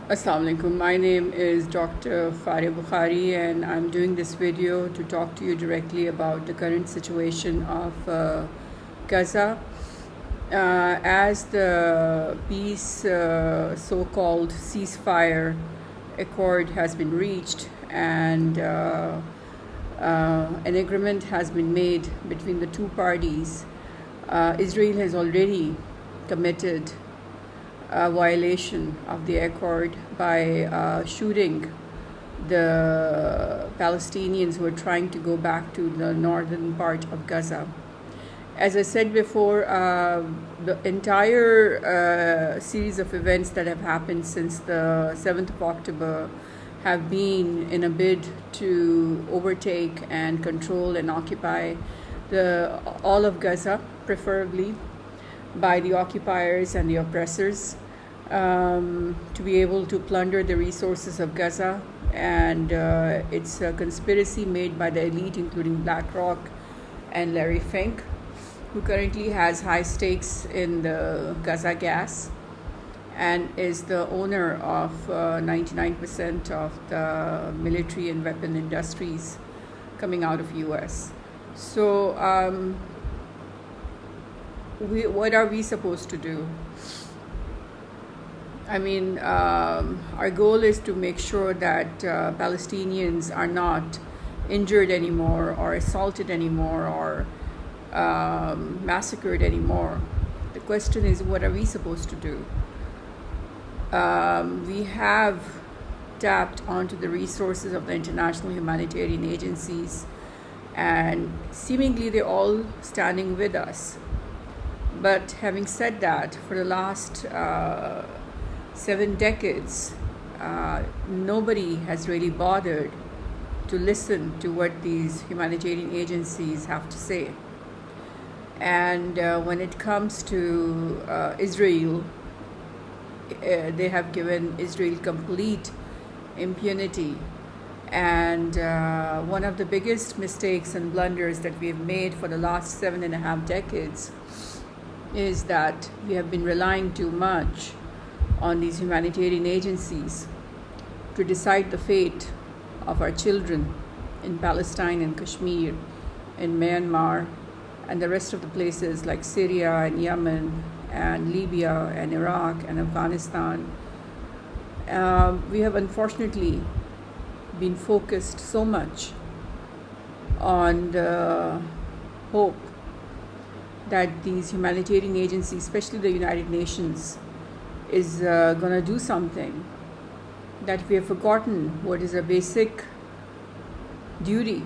Assalamu alaikum. My name is Dr. Fareh Bukhari, and I'm doing this video to talk to you directly about the current situation of Gaza. As the peace, so-called ceasefire accord has been reached, and an agreement has been made between the two parties, Israel has already committed a violation of the accord by shooting the Palestinians who are trying to go back to the northern part of Gaza. As I said before, the entire series of events that have happened since the 7th of October have been in a bid to overtake and control and occupy all of Gaza, preferably by the occupiers and the oppressors, to be able to plunder the resources of Gaza. And it's a conspiracy made by the elite, including BlackRock and Larry Fink, who currently has high stakes in the Gaza gas and is the owner of 99% of the military and weapon industries coming out of US. So what are we supposed to do? I mean, our goal is to make sure that Palestinians are not injured anymore or assaulted anymore or massacred anymore. The question is, what are we supposed to do? We have tapped onto the resources of the international humanitarian agencies, and seemingly they're all standing with us. But having said that, for the last 7 decades, nobody has really bothered to listen to what these humanitarian agencies have to say. And when it comes to Israel, they have given Israel complete impunity. And one of the biggest mistakes and blunders that we have made for the last 7.5 decades is that we have been relying too much on these humanitarian agencies to decide the fate of our children in Palestine and Kashmir, in Myanmar, and the rest of the places like Syria and Yemen and Libya and Iraq and Afghanistan. We have unfortunately been focused so much on the hope that these humanitarian agencies, especially the United Nations, is going to do something, that we have forgotten what is a basic duty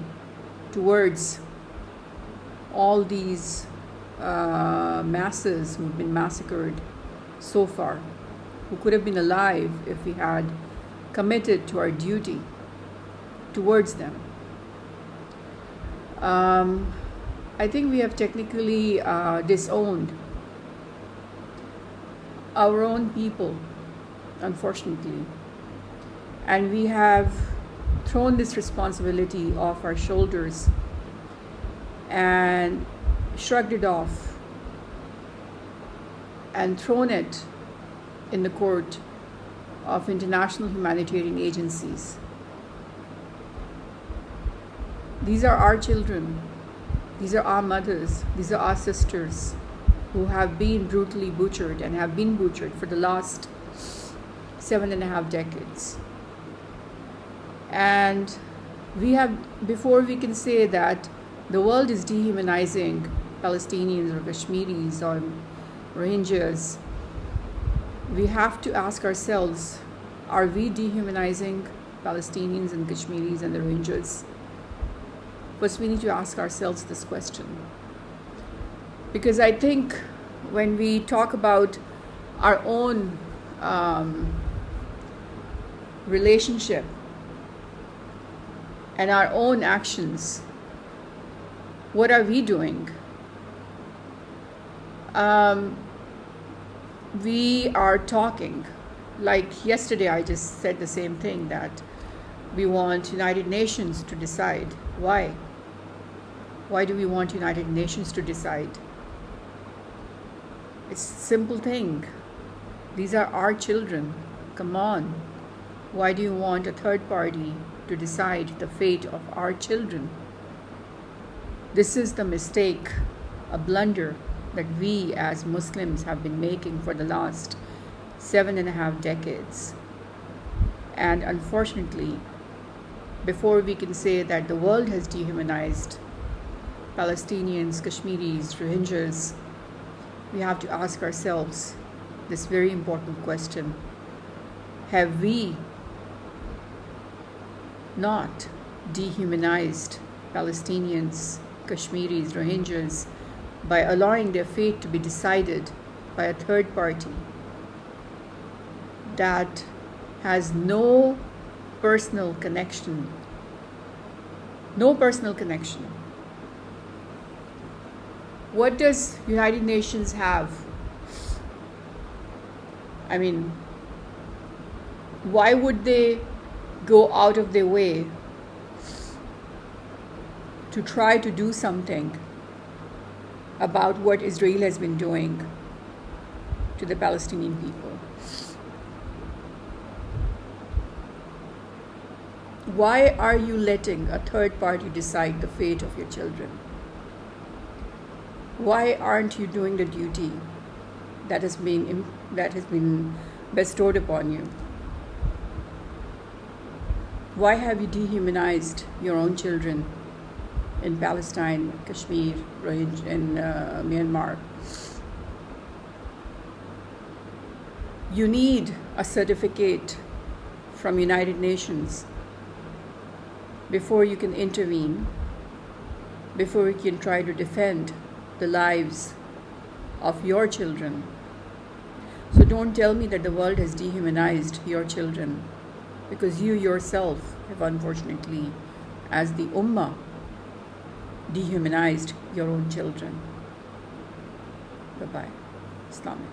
towards all these masses who've been massacred so far, who could have been alive if we had committed to our duty towards them. I think we have technically disowned our own people, unfortunately, and we have thrown this responsibility off our shoulders and shrugged it off and thrown it in the court of international humanitarian agencies. These are our children, these are our mothers, these are our sisters who have been brutally butchered and have been butchered for the last 7.5 decades. And we have, before we can say that the world is dehumanizing Palestinians or Kashmiris or Rohingyas, we have to ask ourselves, are we dehumanizing Palestinians and Kashmiris and the Rohingyas? First, we need to ask ourselves this question. Because I think when we talk about our own relationship and our own actions, what are we doing? We are talking. Like yesterday, I just said the same thing, that we want United Nations to decide. Why? Why do we want United Nations to decide? It's a simple thing. These are our children. Come on. Why do you want a third party to decide the fate of our children? This is the mistake, a blunder that we as Muslims have been making for the last 7.5 decades. And unfortunately, before we can say that the world has dehumanized Palestinians, Kashmiris, Rohingyas, we have to ask ourselves this very important question. Have we not dehumanized Palestinians, Kashmiris, Rohingyas by allowing their fate to be decided by a third party that has no personal connection? No personal connection. What does United Nations have? I mean, why would they go out of their way to try to do something about what Israel has been doing to the Palestinian people? Why are you letting a third party decide the fate of your children? Why aren't you doing the duty that has been bestowed upon you? Why have you dehumanized your own children in Palestine, Kashmir, Rohingya, and Myanmar? You need a certificate from United Nations before you can intervene, before you can try to defend the lives of your children. So don't tell me that the world has dehumanized your children, because you yourself have unfortunately, as the Ummah, dehumanized your own children. Bye-bye. Islamic.